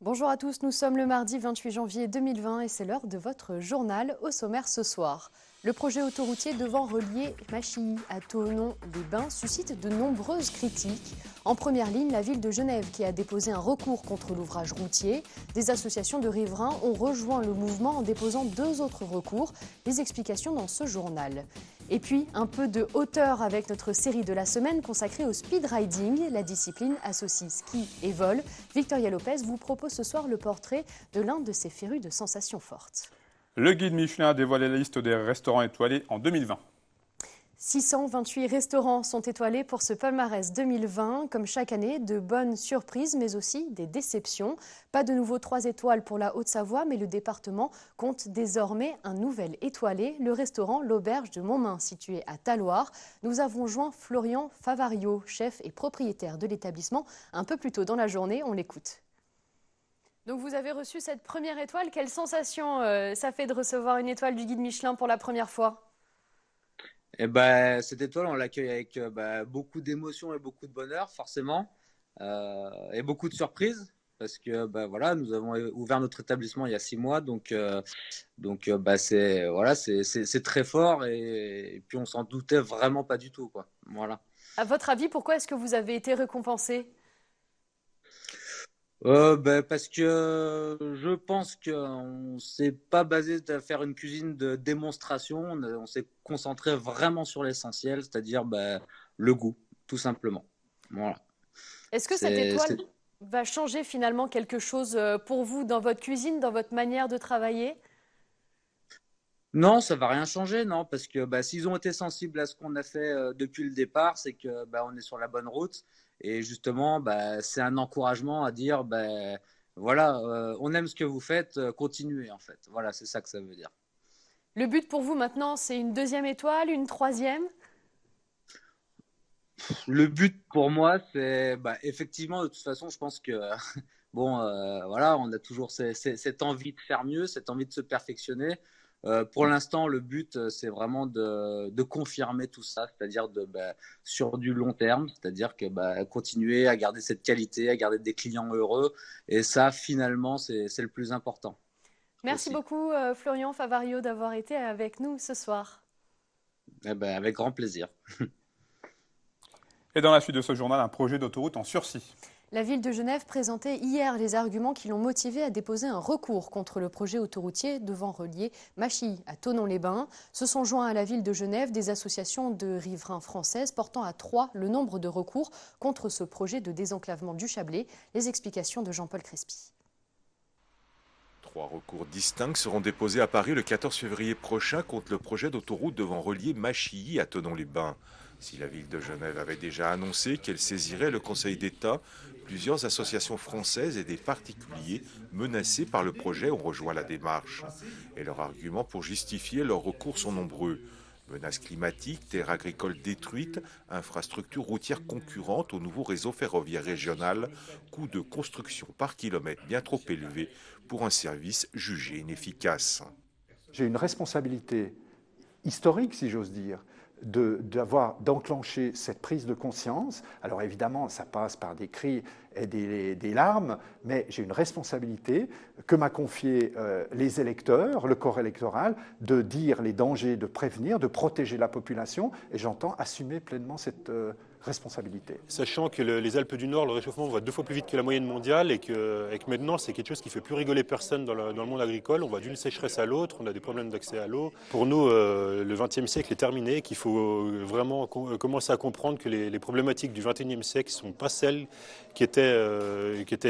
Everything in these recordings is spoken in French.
Bonjour à tous, nous sommes le mardi 28 janvier 2020 et c'est l'heure de votre journal. Au sommaire ce soir. Le projet autoroutier devant relier Machilly à Thonon-les-Bains suscite de nombreuses critiques. En première ligne, la ville de Genève qui a déposé un recours contre l'ouvrage routier. Des associations de riverains ont rejoint le mouvement en déposant 2 autres recours. Les explications dans ce journal. Et puis, un peu de hauteur avec notre série de la semaine consacrée au speed riding. La discipline associe ski et vol. Victoria Lopez vous propose ce soir le portrait de l'un de ces férus de sensations fortes. Le guide Michelin a dévoilé la liste des restaurants étoilés en 2020. 628 restaurants sont étoilés pour ce palmarès 2020. Comme chaque année, de bonnes surprises, mais aussi des déceptions. Pas de nouveau 3 étoiles pour la Haute-Savoie, mais le département compte désormais un nouvel étoilé, le restaurant L'Auberge de Montmain, situé à Talloires. Nous avons joint Florian Favario, chef et propriétaire de l'établissement, un peu plus tôt dans la journée. On l'écoute. Donc vous avez reçu cette première étoile. Quelle sensation ça fait de recevoir une étoile du guide Michelin pour la première fois ? Cette étoile, on l'accueille avec beaucoup d'émotions et beaucoup de bonheur, forcément, et beaucoup de surprises, parce que nous avons ouvert notre établissement il y a 6 mois, c'est très fort, et puis on s'en doutait vraiment pas du tout, quoi. Voilà. À votre avis, pourquoi est-ce que vous avez été récompensé ? Parce que je pense qu'on s'est pas basé à faire une cuisine de démonstration, on s'est concentré vraiment sur l'essentiel, c'est-à-dire le goût, tout simplement. Voilà. Est-ce que cette étoile va changer finalement quelque chose pour vous dans votre cuisine, dans votre manière de travailler ? Non, ça va rien changer, non, parce que s'ils ont été sensibles à ce qu'on a fait depuis le départ, c'est que on est sur la bonne route, et justement, c'est un encouragement à dire, on aime ce que vous faites, continuez en fait. Voilà, c'est ça que ça veut dire. Le but pour vous maintenant, c'est une 2e étoile, une 3e ? Le but pour moi, c'est effectivement, de toute façon, je pense que on a toujours cette envie de faire mieux, cette envie de se perfectionner. Pour l'instant, le but, c'est vraiment de confirmer tout ça, c'est-à-dire sur du long terme, c'est-à-dire que continuer à garder cette qualité, à garder des clients heureux, et ça, finalement, c'est le plus important. Merci beaucoup, Florian Favario, d'avoir été avec nous ce soir. Avec grand plaisir. Et dans la suite de ce journal, un projet d'autoroute en sursis. La ville de Genève présentait hier les arguments qui l'ont motivé à déposer un recours contre le projet autoroutier devant relier Machilly à Thonon-les-Bains. Se sont joints à la ville de Genève des associations de riverains françaises portant à 3 le nombre de recours contre ce projet de désenclavement du Chablais. Les explications de Jean-Paul Crespi. 3 recours distincts seront déposés à Paris le 14 février prochain contre le projet d'autoroute devant relier Machilly à Thonon-les-Bains. Si la ville de Genève avait déjà annoncé qu'elle saisirait le Conseil d'État, plusieurs associations françaises et des particuliers menacés par le projet ont rejoint la démarche. Et leurs arguments pour justifier leur recours sont nombreux. Menaces climatiques, terres agricoles détruites, infrastructures routières concurrentes au nouveau réseau ferroviaire régional, coûts de construction par kilomètre bien trop élevés pour un service jugé inefficace. J'ai une responsabilité historique, si j'ose dire, d'enclencher cette prise de conscience. Alors évidemment, ça passe par des cris et des larmes, mais j'ai une responsabilité que m'a confié les électeurs, le corps électoral, de dire les dangers, de prévenir, de protéger la population, et j'entends assumer pleinement cette responsabilité. Sachant que les Alpes du Nord, le réchauffement va 2 fois plus vite que la moyenne mondiale, et que maintenant c'est quelque chose qui ne fait plus rigoler personne dans le monde agricole. On va d'une sécheresse à l'autre, on a des problèmes d'accès à l'eau. Pour nous, le XXe siècle est terminé, qu'il faut vraiment commencer à comprendre que les problématiques du XXIe siècle ne sont pas celles qui étaient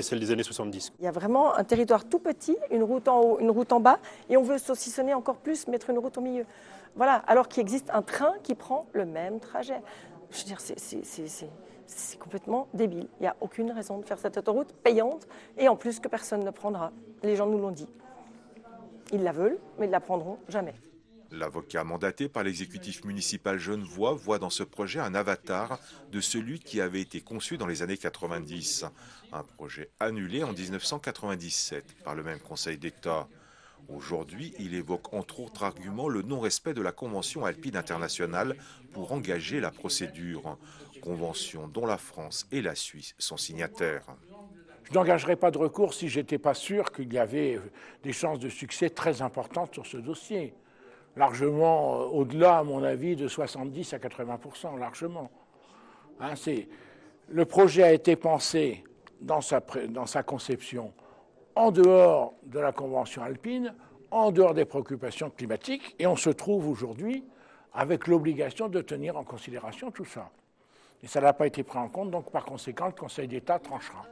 celles des années 70. Il y a vraiment un territoire tout petit, une route en haut, une route en bas, et on veut saucissonner encore plus, mettre une route au milieu. Voilà, alors qu'il existe un train qui prend le même trajet. Je veux dire, c'est complètement débile. Il n'y a aucune raison de faire cette autoroute payante, et en plus que personne ne prendra. Les gens nous l'ont dit. Ils la veulent, mais ils ne la prendront jamais. L'avocat mandaté par l'exécutif municipal genevois voit dans ce projet un avatar de celui qui avait été conçu dans les années 90. Un projet annulé en 1997 par le même Conseil d'État. Aujourd'hui, il évoque entre autres arguments le non-respect de la Convention alpine internationale pour engager la procédure. Convention dont la France et la Suisse sont signataires. Je n'engagerai pas de recours si je n'étais pas sûr qu'il y avait des chances de succès très importantes sur ce dossier. Largement au-delà, à mon avis, de 70 à 80%, largement. Hein, le projet a été pensé dans sa conception en dehors de la Convention alpine, en dehors des préoccupations climatiques, et on se trouve aujourd'hui avec l'obligation de tenir en considération tout ça. Et ça n'a pas été pris en compte, donc par conséquent, le Conseil d'État tranchera.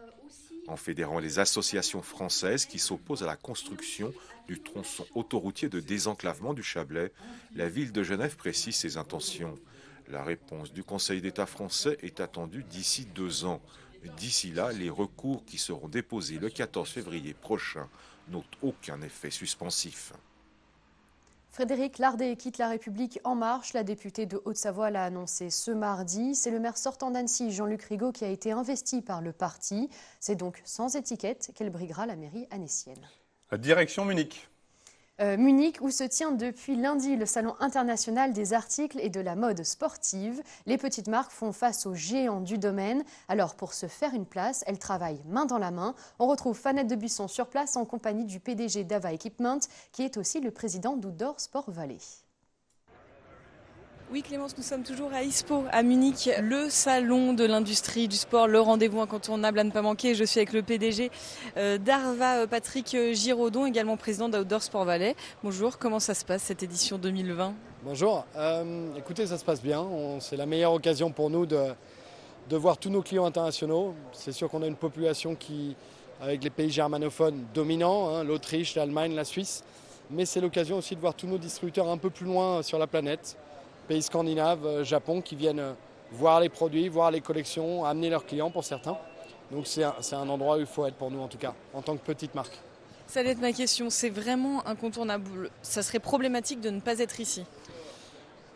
En fédérant les associations françaises qui s'opposent à la construction du tronçon autoroutier de désenclavement du Chablais, la ville de Genève précise ses intentions. La réponse du Conseil d'État français est attendue d'ici 2 ans. D'ici là, les recours qui seront déposés le 14 février prochain n'ont aucun effet suspensif. Frédéric Lardet quitte La République En Marche. La députée de Haute-Savoie l'a annoncé ce mardi. C'est le maire sortant d'Annecy, Jean-Luc Rigaud, qui a été investi par le parti. C'est donc sans étiquette qu'elle briguera la mairie annécienne. Direction Munich. Munich, où se tient depuis lundi le Salon international des articles et de la mode sportive. Les petites marques font face aux géants du domaine. Alors pour se faire une place, elles travaillent main dans la main. On retrouve Fanette de Buisson sur place en compagnie du PDG d'Ava Equipment, qui est aussi le président d'Outdoor Sport Valley. Oui Clémence, nous sommes toujours à ISPO, à Munich, le salon de l'industrie du sport, le rendez-vous incontournable à ne pas manquer. Je suis avec le PDG d'Arva, Patrick Giraudon, également président d'Outdoor Sport Valley. Bonjour, comment ça se passe cette édition 2020 ? Bonjour, écoutez, ça se passe bien. C'est la meilleure occasion pour nous de voir tous nos clients internationaux. C'est sûr qu'on a une population qui, avec les pays germanophones dominants, hein, l'Autriche, l'Allemagne, la Suisse. Mais c'est l'occasion aussi de voir tous nos distributeurs un peu plus loin sur la planète. Pays scandinaves, Japon, qui viennent voir les produits, voir les collections, amener leurs clients pour certains. Donc c'est un endroit où il faut être pour nous en tout cas, en tant que petite marque. Ça allait être ma question, c'est vraiment incontournable. Ça serait problématique de ne pas être ici.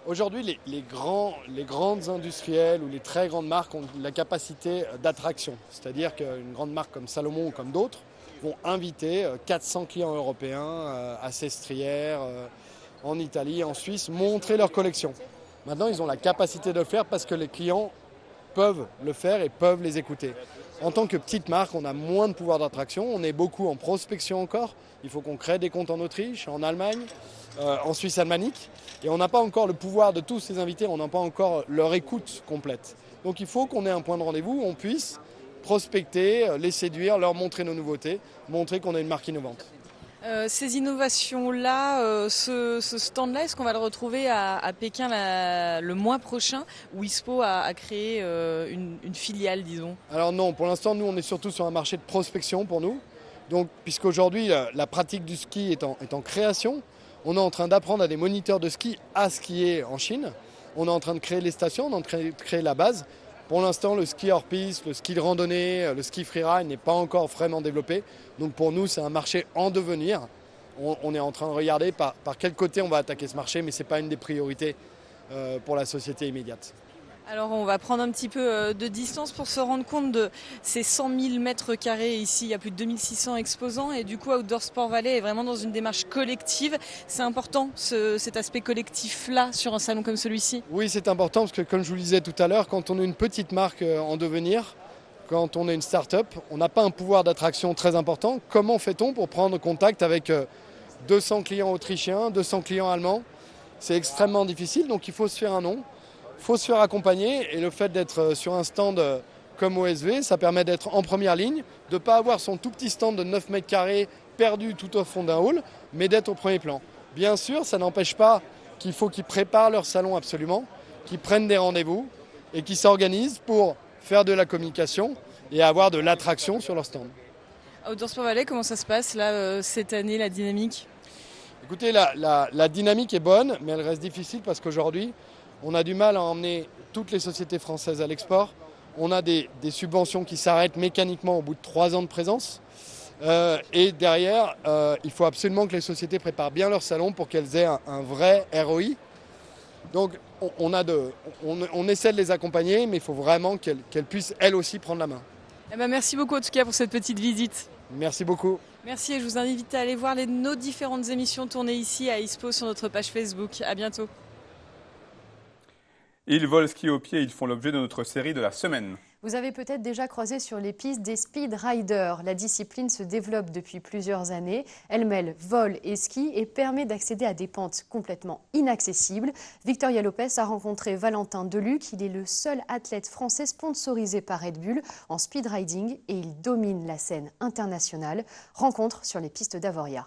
Aujourd'hui, les grandes industrielles ou les très grandes marques ont la capacité d'attraction. C'est-à-dire qu'une grande marque comme Salomon ou comme d'autres vont inviter 400 clients européens à Sestriere, en Italie, en Suisse, montrer leur collection. Maintenant, ils ont la capacité de le faire parce que les clients peuvent le faire et peuvent les écouter. En tant que petite marque, on a moins de pouvoir d'attraction, on est beaucoup en prospection encore. Il faut qu'on crée des comptes en Autriche, en Allemagne, en Suisse alémanique. Et on n'a pas encore le pouvoir de tous ces invités, on n'a pas encore leur écoute complète. Donc il faut qu'on ait un point de rendez-vous où on puisse prospecter, les séduire, leur montrer nos nouveautés, montrer qu'on a une marque innovante. Ces innovations-là, ce stand-là, est-ce qu'on va le retrouver à Pékin le mois prochain, où ISPO a créé une filiale, disons ? Alors non, pour l'instant, nous, on est surtout sur un marché de prospection pour nous. Donc, puisqu'aujourd'hui, la pratique du ski est en création, on est en train d'apprendre à des moniteurs de ski à skier en Chine. On est en train de créer les stations, on est en train de créer la base. Pour l'instant, le ski hors piste, le ski de randonnée, le ski freeride n'est pas encore vraiment développé. Donc pour nous, c'est un marché en devenir. On est en train de regarder par quel côté on va attaquer ce marché, mais ce n'est pas une des priorités pour la société immédiate. Alors on va prendre un petit peu de distance pour se rendre compte de ces 100 000 mètres carrés ici. Il y a plus de 2600 exposants et du coup Outdoor Sport Valley est vraiment dans une démarche collective. C'est important cet aspect collectif-là sur un salon comme celui-ci ? Oui, c'est important parce que comme je vous le disais tout à l'heure, quand on est une petite marque en devenir, quand on est une start-up, on n'a pas un pouvoir d'attraction très important. Comment fait-on pour prendre contact avec 200 clients autrichiens, 200 clients allemands ? C'est extrêmement difficile, donc il faut se faire un nom. Il faut se faire accompagner et le fait d'être sur un stand comme OSV, ça permet d'être en première ligne, de ne pas avoir son tout petit stand de 9 mètres carrés perdu tout au fond d'un hall, mais d'être au premier plan. Bien sûr, ça n'empêche pas qu'il faut qu'ils préparent leur salon absolument, qu'ils prennent des rendez-vous et qu'ils s'organisent pour faire de la communication et avoir de l'attraction sur leur stand. Outdoor Sport Valley, comment ça se passe là cette année, la dynamique ? Écoutez, la dynamique est bonne, mais elle reste difficile parce qu'aujourd'hui, on a du mal à emmener toutes les sociétés françaises à l'export. On a des subventions qui s'arrêtent mécaniquement au bout de 3 ans de présence. Et derrière, il faut absolument que les sociétés préparent bien leur salon pour qu'elles aient un vrai ROI. Donc on essaie de les accompagner, mais il faut vraiment qu'elles puissent elles aussi prendre la main. Eh ben, merci beaucoup en tout cas pour cette petite visite. Merci beaucoup. Merci et je vous invite à aller voir nos différentes émissions tournées ici à ISPO sur notre page Facebook. À bientôt. Ils volent ski au pied, ils font l'objet de notre série de la semaine. Vous avez peut-être déjà croisé sur les pistes des speed riders. La discipline se développe depuis plusieurs années. Elle mêle vol et ski et permet d'accéder à des pentes complètement inaccessibles. Victoria Lopez a rencontré Valentin Deluc. Il est le seul athlète français sponsorisé par Red Bull en speed riding et il domine la scène internationale. Rencontre sur les pistes d'Avoria.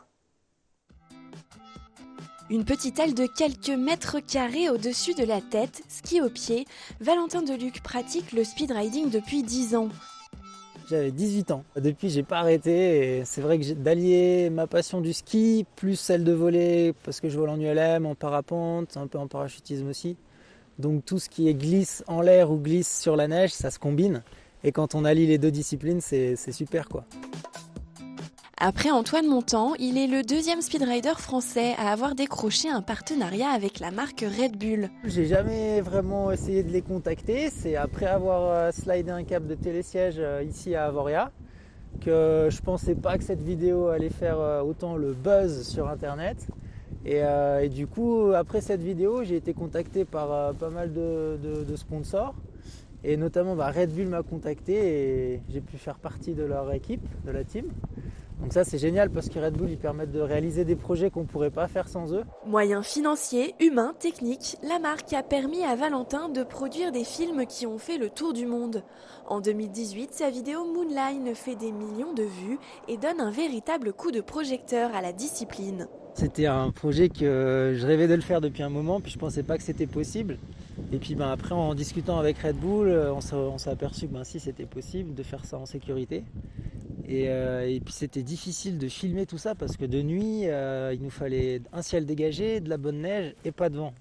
Une petite aile de quelques mètres carrés au-dessus de la tête, ski au pied, Valentin Deluc pratique le speed riding depuis 10 ans. J'avais 18 ans. Depuis, j'ai pas arrêté et c'est vrai que d'allier ma passion du ski plus celle de voler parce que je vole en ULM, en parapente, un peu en parachutisme aussi. Donc tout ce qui est glisse en l'air ou glisse sur la neige, ça se combine. Et quand on allie les deux disciplines, c'est super quoi. Après Antoine Montan, il est le deuxième speedrider français à avoir décroché un partenariat avec la marque Red Bull. J'ai jamais vraiment essayé de les contacter. C'est après avoir slidé un câble de télésiège ici à Avoria que je pensais pas que cette vidéo allait faire autant le buzz sur internet. Et du coup, après cette vidéo, j'ai été contacté par pas mal de sponsors. Et notamment Red Bull m'a contacté et j'ai pu faire partie de leur équipe, de la team. Donc ça c'est génial parce que Red Bull ils permettent de réaliser des projets qu'on ne pourrait pas faire sans eux. Moyens financiers, humains, techniques, la marque a permis à Valentin de produire des films qui ont fait le tour du monde. En 2018, sa vidéo Moonline fait des millions de vues et donne un véritable coup de projecteur à la discipline. C'était un projet que je rêvais de le faire depuis un moment, puis je ne pensais pas que c'était possible. Et puis après en discutant avec Red Bull, on s'est aperçu que si c'était possible de faire ça en sécurité. Et puis c'était difficile de filmer tout ça parce que de nuit, il nous fallait un ciel dégagé, de la bonne neige et pas de vent.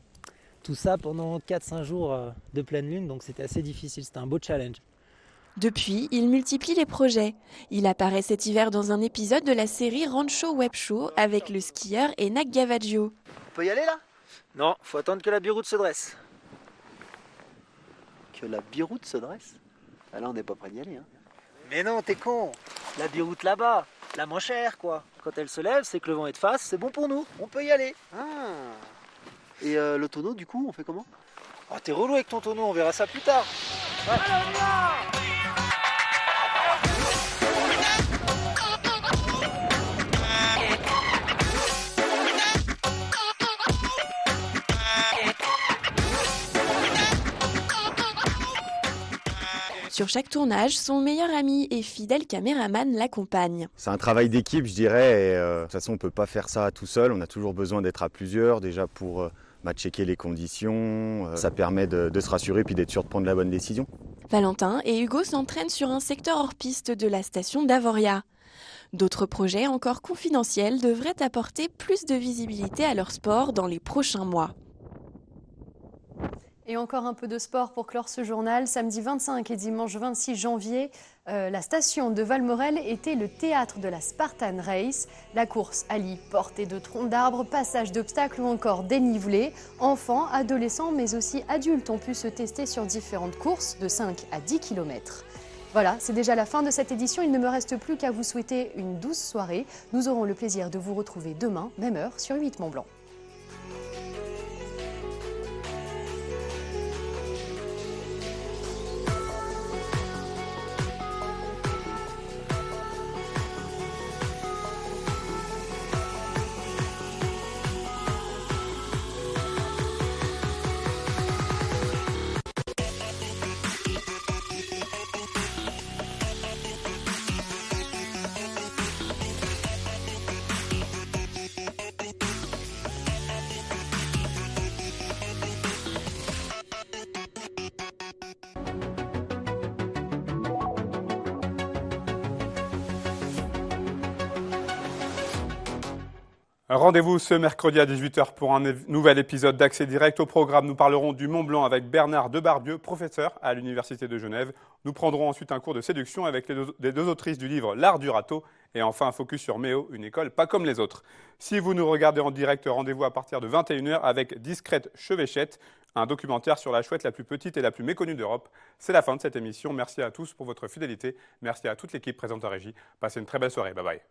Tout ça pendant 4-5 jours de pleine lune, donc c'était assez difficile, c'était un beau challenge. Depuis, il multiplie les projets. Il apparaît cet hiver dans un épisode de la série Rancho Web Show avec le skieur Enak Gavaggio. On peut y aller là? Non, faut attendre que la biroute se dresse. Que la biroute se dresse? Ah là on n'est pas près d'y aller. Hein. Mais non, t'es con. La biroute là-bas, la moins chère quoi. Quand elle se lève, c'est que le vent est de face, c'est bon pour nous, on peut y aller. Ah. Et le tonneau du coup, on fait comment? Oh, t'es relou avec ton tonneau, on verra ça plus tard. Ouais. Allez, on y va. Sur chaque tournage, son meilleur ami et fidèle caméraman l'accompagne. C'est un travail d'équipe, je dirais. Et, de toute façon, on ne peut pas faire ça tout seul. On a toujours besoin d'être à plusieurs, déjà pour checker les conditions. Ça permet de se rassurer puis d'être sûr de prendre la bonne décision. Valentin et Hugo s'entraînent sur un secteur hors piste de la station d'Avoria. D'autres projets encore confidentiels devraient apporter plus de visibilité à leur sport dans les prochains mois. Et encore un peu de sport pour clore ce journal. Samedi 25 et dimanche 26 janvier, la station de Valmorel était le théâtre de la Spartan Race. La course allie portée de troncs d'arbres, passage d'obstacles ou encore dénivelé. Enfants, adolescents mais aussi adultes ont pu se tester sur différentes courses de 5 à 10 km. Voilà, c'est déjà la fin de cette édition. Il ne me reste plus qu'à vous souhaiter une douce soirée. Nous aurons le plaisir de vous retrouver demain, même heure, sur 8 Mont Blanc. Rendez-vous ce mercredi à 18h pour un nouvel épisode d'Accès Direct. Au programme, nous parlerons du Mont Blanc avec Bernard Debarbieu, professeur à l'Université de Genève. Nous prendrons ensuite un cours de séduction avec les deux autrices du livre L'Art du râteau. Et enfin, un focus sur Méo, une école pas comme les autres. Si vous nous regardez en direct, rendez-vous à partir de 21h avec Discrète Chevêchette, un documentaire sur la chouette la plus petite et la plus méconnue d'Europe. C'est la fin de cette émission. Merci à tous pour votre fidélité. Merci à toute l'équipe présente en régie. Passez une très belle soirée. Bye bye.